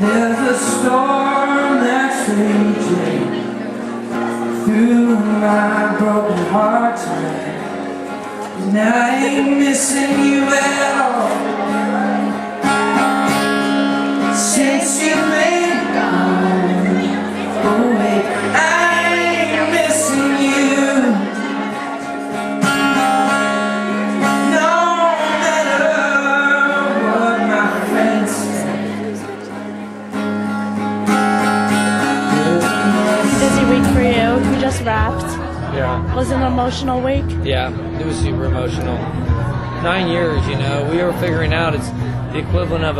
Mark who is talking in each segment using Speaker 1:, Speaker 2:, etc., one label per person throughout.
Speaker 1: There's a storm that's raging through my broken heart tonight, and I ain't missing you at all. Since you've been gone away, I ain't missing you. No matter what my friends say.
Speaker 2: Busy week for you. You just wrapped.
Speaker 3: Yeah.
Speaker 2: Was it an emotional week?
Speaker 3: Yeah, it was super emotional. 9 years, you know, we were figuring out it's the equivalent of,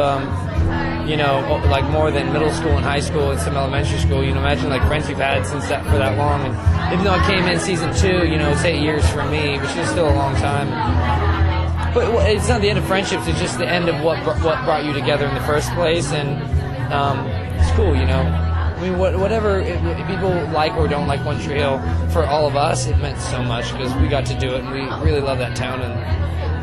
Speaker 3: you know, like more than middle school and high school and some elementary school. You know, imagine like friends you've had since that for that long. And even though I came in season 2, you know, it's 8 years for me, which is still a long time. But it's not the end of friendships. It's just the end of what brought you together in the first place. And it's cool, you know. I mean, whatever people like or don't like One Tree Hill, for all of us, it meant so much because we got to do it and we really love that town and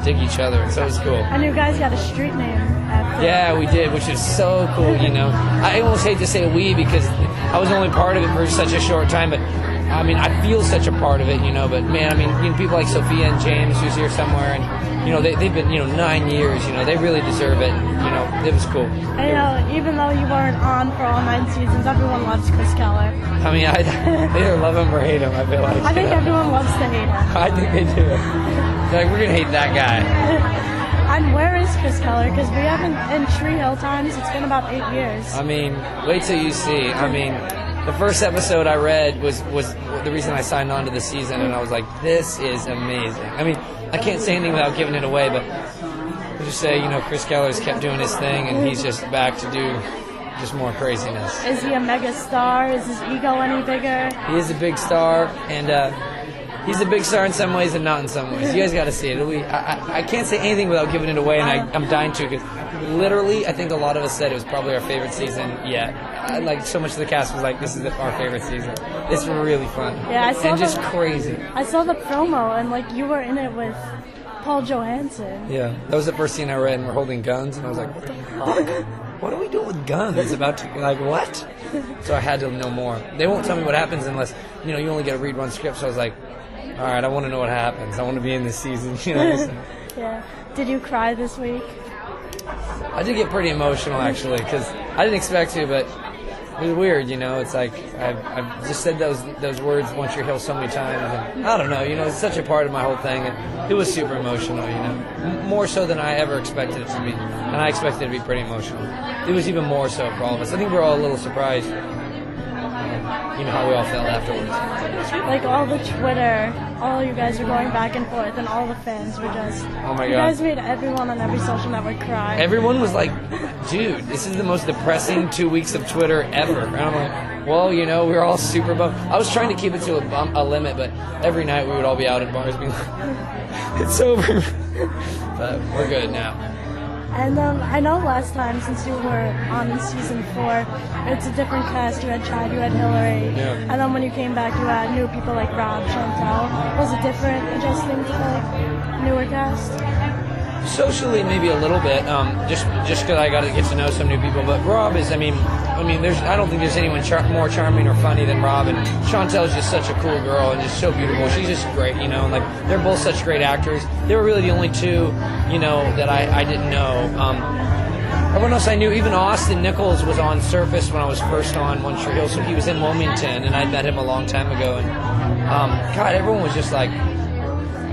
Speaker 3: dig each other. So it was cool.
Speaker 2: And you guys got a street name after.
Speaker 3: Yeah, we did, which is so cool, you know. I almost hate to say we because I was only part of it for such a short time, but I mean, I feel such a part of it, you know. But man, I mean, you know, people like Sophia and James, who's here somewhere, and you know, they've been, you know, 9 years, you know, they really deserve it. You know, it was cool.
Speaker 2: And you know, even though you weren't on for all 9 seasons, everyone loves Chris Keller.
Speaker 3: I mean, they either love him or hate him, I feel like.
Speaker 2: I think everyone loves to hate him.
Speaker 3: I think they do. They're like, we're gonna hate that guy.
Speaker 2: And where is Chris Keller? Because we haven't, in Tree Hill times, it's been about 8 years.
Speaker 3: I mean, wait till you see. I mean, the first episode I read was the reason I signed on to the season, and I was like, this is amazing. I mean, I can't say anything without giving it away, but I'll just say, you know, Chris Keller's kept doing his thing, and he's just back to do just more craziness.
Speaker 2: Is he a mega star? Is his ego any bigger?
Speaker 3: He is a big star, and he's a big star in some ways and not in some ways. You guys got to see it. I can't say anything without giving it away, and I'm dying to, because literally, I think a lot of us said it was probably our favorite season yet. Like, so much of the cast was like, this is our favorite season. It's really fun. Yeah, I saw and just crazy.
Speaker 2: I saw the promo, and like, you were in it with Paul Johansson.
Speaker 3: Yeah, that was the first scene I read, and we're holding guns, and I was like, what the fuck? What are we doing with guns? It's about to, like, what? So I had to know more. They won't tell me what happens unless, you know, you only get to read one script, so I was like, all right, I want to know what happens. I want to be in this season, you know. So.
Speaker 2: Yeah. Did you cry this week?
Speaker 3: I did get pretty emotional, actually, because I didn't expect to, but it was weird, you know. It's like I've just said those words, One Tree Hill, so many times, and I don't know, you know, it's such a part of my whole thing. It was super emotional, you know, more so than I ever expected it to be, and I expected it to be pretty emotional. It was even more so for all of us. I think we're all a little surprised, you know, how we all felt afterwards.
Speaker 2: Like all the Twitter, all you guys were going back and forth, and all the fans were just,
Speaker 3: oh my God.
Speaker 2: You guys made everyone on every social network cry.
Speaker 3: Everyone was like, dude, this is the most depressing 2 weeks of Twitter ever. And I'm like, well, you know, we were all super bummed. I was trying to keep it to a limit, but every night we would all be out at bars being like, it's over. But we're good now.
Speaker 2: And I know last time, since you were on season 4, it's a different cast. You had Chad, you had Hillary, and then when you came back, you had new people like Rob, Chantel. Was it different adjusting to like newer cast?
Speaker 3: Socially, maybe a little bit, just because I got to get to know some new people. But Rob is, I mean, I don't think there's anyone more charming or funny than Rob. And Chantel's just such a cool girl and just so beautiful. She's just great, you know. And like, they're both such great actors. They were really the only two, you know, that I didn't know. Everyone else I knew, even Austin Nichols was on Surface when I was first on One Tree Hill, so he was in Wilmington, and I'd met him a long time ago. And God, everyone was just like.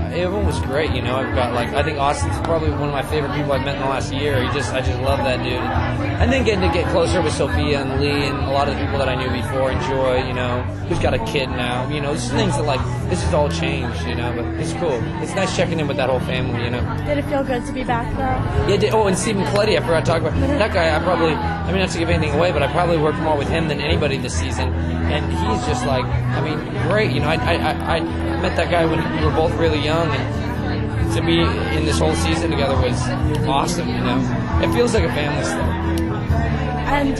Speaker 3: Everyone was great, you know. I think Austin's probably one of my favorite people I've met in the last year. I just love that dude. And then getting to get closer with Sophia and Lee and a lot of the people that I knew before, and Joy, you know, who's got a kid now. You know, just things that like, this has all changed, you know, but it's cool. It's nice checking in with that whole family, you know.
Speaker 2: Did it feel good to be back though?
Speaker 3: Yeah, and Stephen Coletti, I forgot to talk about. That guy, I mean, not to give anything away, but I probably worked more with him than anybody this season. And he's just like, I mean, great, you know. I met that guy when we were both really young, and to be in this whole season together was awesome, you know. It feels like a family still.
Speaker 2: And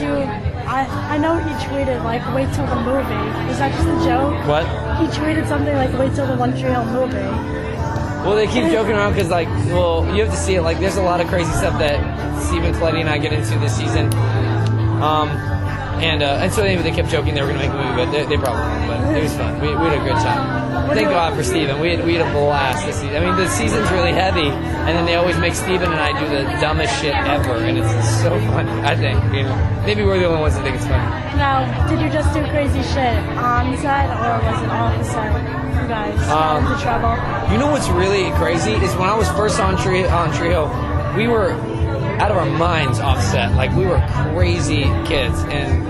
Speaker 2: I know he tweeted, like, wait till the movie. Is that just a joke?
Speaker 3: What?
Speaker 2: He tweeted something like, wait till the One Tree Hill movie.
Speaker 3: Well, they keep joking around because, like, well, you have to see it. Like, there's a lot of crazy stuff that Stephen Coletti and I get into this season. And so anyway, they kept joking they were going to make a movie, but they probably won't. But it was fun. We had a good time. Thank God for Steven. We had a blast this season. I mean, the season's really heavy, and then they always make Steven and I do the dumbest shit ever, and it's so fun. I think, you know, maybe we're the only ones that think it's fun.
Speaker 2: Now, did you just do crazy shit on set, or was it off the set? You guys got into trouble.
Speaker 3: You know what's really crazy is when I was first on Tree Hill, we were out of our minds off set. Like, we were crazy kids, and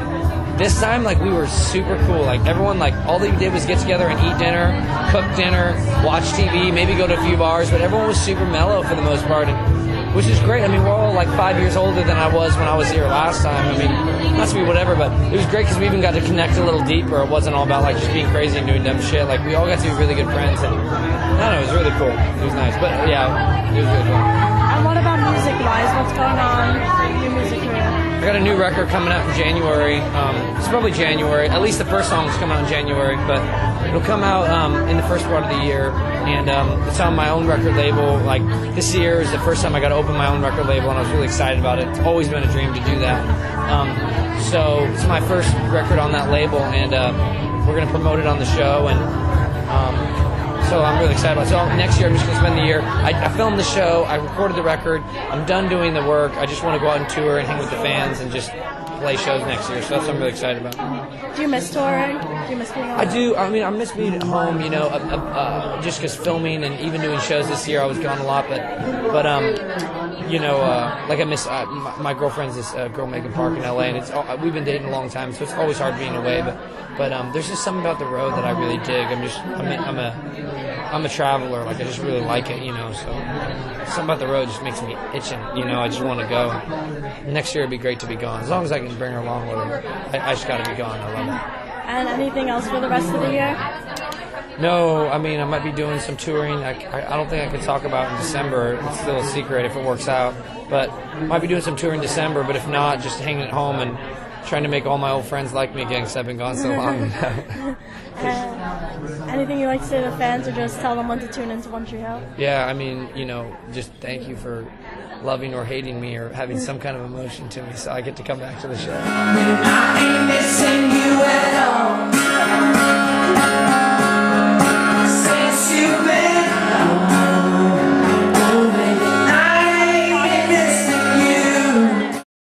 Speaker 3: this time, like, we were super cool. Like, everyone, like, all they did was get together and eat dinner, cook dinner, watch TV, maybe go to a few bars, but everyone was super mellow for the most part, which is great. I mean, we're all, like, 5 years older than I was when I was here last time. I mean, not to be whatever, but it was great because we even got to connect a little deeper. It wasn't all about, like, just being crazy and doing dumb shit. Like, we all got to be really good friends, and I don't know, it was really cool. It was nice, but, yeah, it was really fun.
Speaker 2: And what about music-wise? What's going on in your music career?
Speaker 3: I got a new record coming out in January. It's probably January. At least the first song's come out in January, but it'll come out in the first part of the year. And it's on my own record label. Like, this year is the first time I got to open my own record label, and I was really excited about it. It's always been a dream to do that. So it's my first record on that label, and we're going to promote it on the show. And so I'm really excited about it. So next year I'm just going to spend the year. I filmed the show. I recorded the record. I'm done doing the work. I just want to go out and tour and hang with the fans and just play shows next year. So that's what I'm really excited about.
Speaker 2: Do you miss touring? Do you miss being on?
Speaker 3: I do. I mean, I miss being at home, you know, just because filming and even doing shows this year, I was gone a lot. But you know, like I miss my girlfriend's this girl, Megan Park, in LA, and we've been dating a long time, so it's always hard being away. But there's just something about the road that I really dig. I'm a traveler. Like, I just really like it, you know. So something about the road just makes me itching. You know, I just want to go. Next year it'd be great to be gone. As long as I can bring her along with her, I just got to be gone. I love it.
Speaker 2: And anything else for the rest of the year?
Speaker 3: No, I mean, I might be doing some touring. I don't think I can talk about in December. It's still a secret if it works out. But I might be doing some touring in December. But if not, just hanging at home and trying to make all my old friends like me again because I've been gone so long.
Speaker 2: Anything you'd like to say to the fans, or just tell them when to tune into One Tree Hill?
Speaker 3: Yeah, I mean, you know, just thank you for loving or hating me or having some kind of emotion to me so I get to come back to the show.
Speaker 1: I ain't missing you